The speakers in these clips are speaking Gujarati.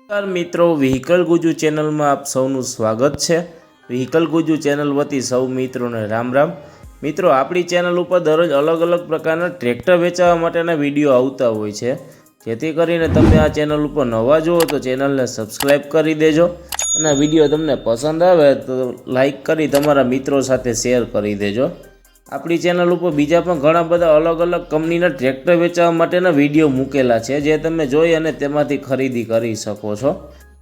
નમસ્કાર મિત્રો, વ્હીકલ ગુજુ ચેનલમાં આપ સૌનું સ્વાગત છે। વ્હીકલ ગુજુ ચેનલ વતી સૌ મિત્રોને રામ રામ। મિત્રો, આપણી ચેનલ ઉપર દરરોજ અલગ અલગ પ્રકારના ટ્રેક્ટર વેચવા માટેના વિડીયો આવતા હોય છે, જેથી કરીને તમે આ ચેનલ ઉપર નવા જુઓ તો ચેનલને સબસ્ક્રાઈબ કરી દેજો અને વિડીયો તમને પસંદ આવે તો લાઈક કરી તમારા મિત્રો સાથે શેર કરી દેજો। આપણી ચેનલ ઉપર બીજા પણ ઘણા બધા અલગ અલગ કંપનીના ટ્રેક્ટર વેચવા માટેના વિડીયો મૂકેલા છે, જે તમે જોઈ અને તેમાંથી ખરીદી કરી શકો છો।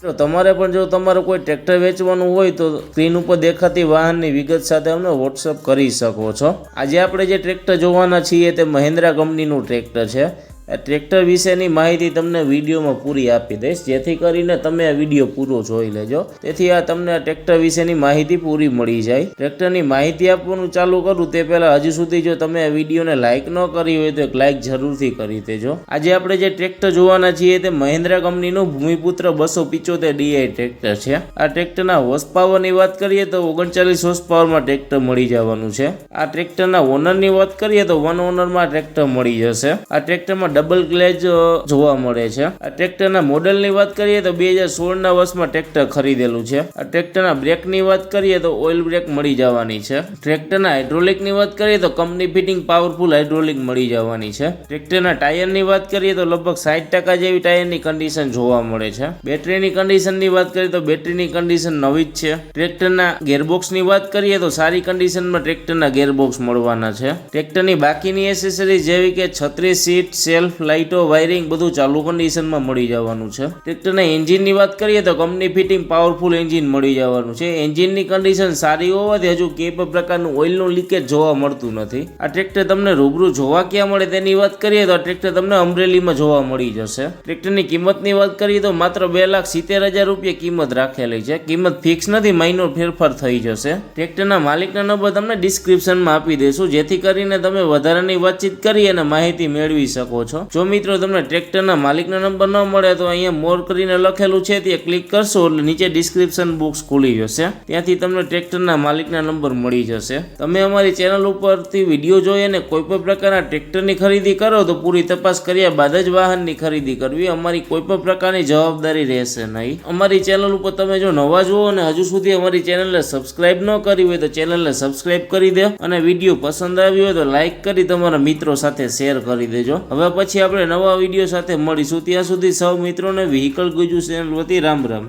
તો તમારે પણ જો તમારું કોઈ ટ્રેક્ટર વેચવાનું હોય તો સ્ક્રીન ઉપર દેખાતી વાહનની વિગત સાથે અમને વોટ્સઅપ કરી શકો છો। આજે આપણે જે ટ્રેક્ટર જોવાના છીએ તે મહિન્દ્રા કંપનીનું ટ્રેક્ટર છે। આ ટ્રેક્ટર વિશેની માહિતી તમને વિડીયોમાં પૂરી આપી દઈશ, જેથી કરીને તમે આ વિડીયો પૂરો જોઈ લેજો, તેથી આ તમને આ ટ્રેક્ટર વિશેની માહિતી પૂરી મળી જાય। ટ્રેક્ટરની માહિતી આપવાનું ચાલુ કરું તે પહેલાં હજુ સુધી જો તમે આ વિડીયોને લાઇક ન કરી હોય તો એક લાઇક જરૂરથી કરી દેજો। આજે આપણે જે ટ્રેક્ટર જોવાના છીએ તે મહિન્દ્રા કંપનીનું ભૂમિપુત્ર 275 DI ટ્રેક્ટર છે। આ ટ્રેક્ટરના હોર્સ પાવરની વાત કરીએ તો 39 હોર્સ પાવરમાં ટ્રેક્ટર મળી જવાનું છે। આ ટ્રેક્ટરના ઓનરની વાત કરીએ તો વન ઓનરમાં ટ્રેક્ટર મળી જશે। આ ટ્રેક્ટરમાં ડબલ ગ્લેજ જોવા મળે છે। આ ટ્રેક્ટરના મોડલની વાત કરીએ તો 2016ના વર્ષમાં ટ્રેક્ટર ખરીદેલું છે। આ ટ્રેક્ટરના બ્રેકની વાત કરીએ તો ઓઇલ બ્રેક મળી જવાની છે। ટ્રેક્ટરના હાઇડ્રોલિકની વાત કરીએ તો કંપની ફિટિંગ પાવરફુલ હાઇડ્રોલિક મળી જવાની છે। ટ્રેક્ટરના ટાયરની વાત કરીએ તો લગભગ 60% જેવી ટાયરની કન્ડિશન જોવા મળે છે। બેટરીની કન્ડિશનની વાત કરીએ તો બેટરીની કન્ડિશન નવી જ છે। ટ્રેક્ટરના ગેરબોક્સની વાત કરીએ તો સારી કન્ડિશનમાં ટ્રેક્ટરના ગેરબોક્સ મળવાના છે। ટ્રેક્ટરની બાકીની એસેસરીઝ જેવી કે છત્રી, સીટ, સેલ્ફ, લાઇટો, વાયરિંગ બધું ચાલુ કન્ડિશનમાં મળી જવાનું છે। ટ્રેક્ટરના એન્જિનની વાત કરીએ તો કંપની ફિટિંગ પાવરફુલ એન્જિન મળી જવાનું છે। એન્જિનની કન્ડિશન સારી હોવાથી હજુ કોઈ પણ પ્રકારનું ઓઇલનું લીકેજ જોવા મળતું નથી। આ ટ્રેક્ટર તમને રૂબરૂ જોવા ક્યાં મળે તેની વાત કરીએ તો આ ટ્રેક્ટર તમને અમરેલીમાં જોવા મળી જશે। ટ્રેક્ટરની કિંમતની વાત કરીએ તો માત્ર 2,70,000 રૂપિયા કિંમત રાખેલી છે। કિંમત ફિક્સ નથી, માઇનોર ફેરફાર થઈ જશે। ટ્રેક્ટરના માલિકના નંબર તમને ડિસ્ક્રિપ્શનમાં આપી દઈશું, જેથી કરીને તમે વધારાની વાતચીત કરી અને માહિતી મેળવી શકો છો। જો મિત્રો તમને ટ્રેક્ટરના માલિકનો નંબર ન મળે તો અહીંયા મોર કરીને લખેલું છે ત્યાં ક્લિક કરશો એટલે નીચે ડિસ્ક્રિપ્શન બોક્સ ખુલી જશે, ત્યાંથી તમને ટ્રેક્ટરના માલિકના નંબર મળી જશે। તમે અમારી ચેનલ ઉપરથી વિડીયો જોઈ અને કોઈ પણ પ્રકારના ટ્રેક્ટરની ખરીદી કરો તો પૂરી તપાસ કર્યા બાદ જ વાહનની ખરીદી કરવી, અમારી કોઈ પણ પ્રકારની જવાબદારી રહેશે નહીં। અમારી ચેનલ ઉપર તમે જો નવા જુઓ અને હજુ સુધી અમારી ચેનલને સબસ્ક્રાઇબ ન કરી હોય તો ચેનલને સબસ્ક્રાઇબ કરી દો અને વિડીયો પસંદ આવ્યો હોય તો લાઇક કરી તમારા મિત્રો સાથે શેર કરી દેજો। હવે પછી આપણે નવા વિડીયો સાથે મળીશું, ત્યાં સુધી સૌ મિત્રોને વ્હીકલ ગુજુ ચેનલ વતી રામ રામ।